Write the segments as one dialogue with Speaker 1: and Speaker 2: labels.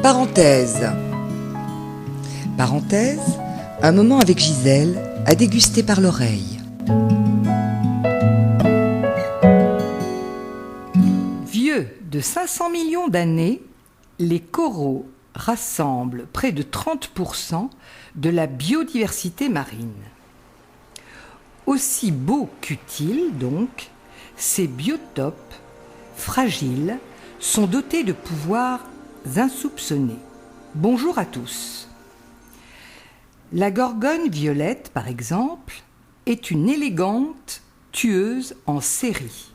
Speaker 1: Parenthèse. Parenthèse, un moment avec Gisèle à déguster par l'oreille.
Speaker 2: Vieux de 500 millions d'années, les coraux rassemblent près de 30% de la biodiversité marine. Aussi beaux qu'utiles, donc, ces biotopes fragiles sont dotés de pouvoirs insoupçonnés. Bonjour à tous. La gorgone violette, par exemple, est une élégante tueuse en série.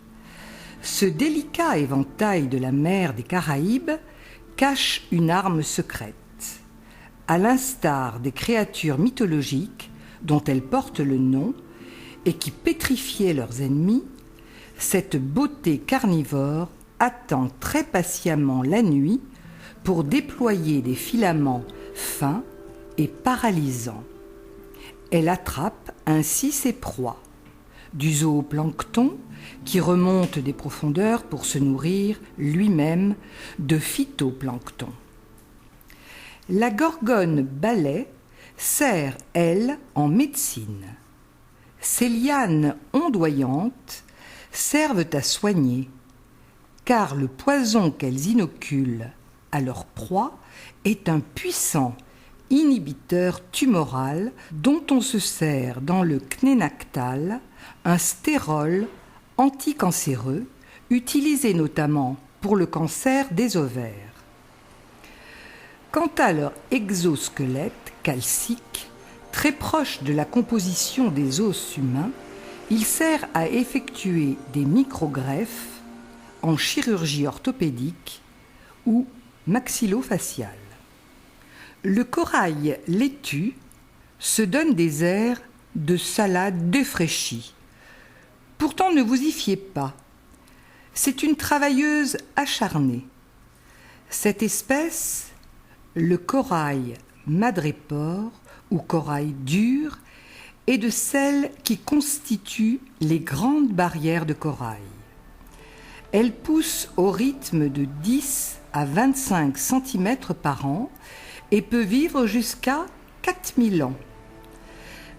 Speaker 2: Ce délicat éventail de la mer des Caraïbes cache une arme secrète. À l'instar des créatures mythologiques dont elle porte le nom et qui pétrifiaient leurs ennemis, cette beauté carnivore attend très patiemment la nuit pour déployer des filaments fins et paralysants. Elle attrape ainsi ses proies, du zooplancton qui remonte des profondeurs pour se nourrir lui-même de phytoplancton. La gorgone balai sert, elle, en médecine. Ces lianes ondoyantes servent à soigner, car le poison qu'elles inoculent à leur proie est un puissant inhibiteur tumoral dont on se sert dans le cnénactal, un stérol anticancéreux utilisé notamment pour le cancer des ovaires. Quant à leur exosquelette calcique, très proche de la composition des os humains, il sert à effectuer des microgreffes en chirurgie orthopédique ou maxillofaciale. Le corail laitue se donne des airs de salade défraîchie. Pourtant, ne vous y fiez pas. C'est une travailleuse acharnée. Cette espèce, le corail madrépore ou corail dur, est de celles qui constituent les grandes barrières de corail. Elle pousse au rythme de 10 à 25 cm par an et peut vivre jusqu'à 4000 ans.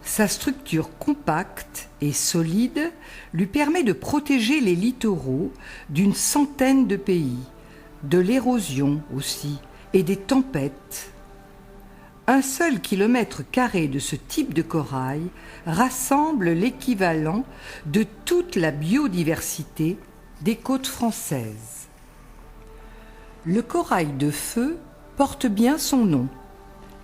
Speaker 2: Sa structure compacte et solide lui permet de protéger les littoraux d'une centaine de pays, de l'érosion aussi et des tempêtes. Un seul kilomètre carré de ce type de corail rassemble l'équivalent de toute la biodiversité des côtes françaises. Le corail de feu porte bien son nom,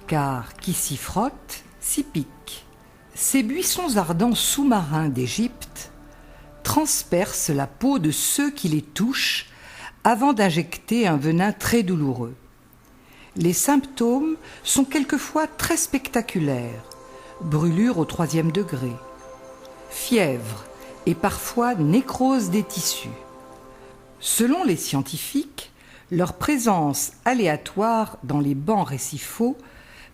Speaker 2: car qui s'y frotte, s'y pique. Ces buissons ardents sous-marins d'Égypte transpercent la peau de ceux qui les touchent avant d'injecter un venin très douloureux. Les symptômes sont quelquefois très spectaculaires, brûlure au 3e degré, fièvre et parfois nécrose des tissus. Selon les scientifiques, leur présence aléatoire dans les bancs récifaux,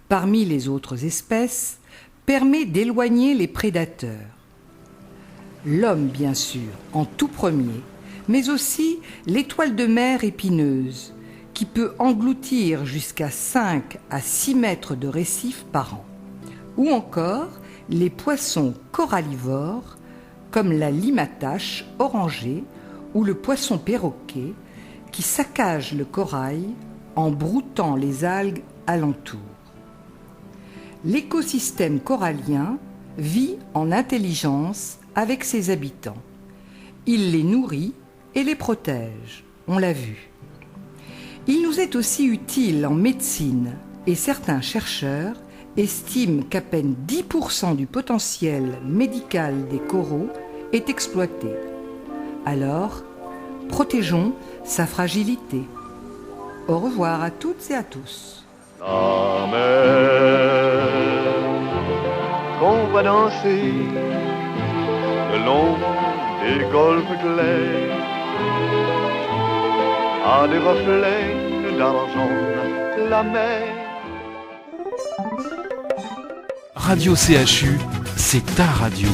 Speaker 2: parmi les autres espèces, permet d'éloigner les prédateurs. L'homme, bien sûr, en tout premier, mais aussi l'étoile de mer épineuse, qui peut engloutir jusqu'à 5 à 6 mètres de récif par an. Ou encore les poissons corallivores, comme la limatache orangée ou le poisson perroquet, qui saccage le corail en broutant les algues alentour. L'écosystème corallien vit en intelligence avec ses habitants. Il les nourrit et les protège, on l'a vu. Il nous est aussi utile en médecine et certains chercheurs estiment qu'à peine 10% du potentiel médical des coraux est exploité. Alors, protégeons sa fragilité. Au revoir à toutes et à tous.
Speaker 3: La mer qu'on voit danser le long des golfes clairs a des reflets d'argent, la mer.
Speaker 4: Radio CHU, c'est ta radio.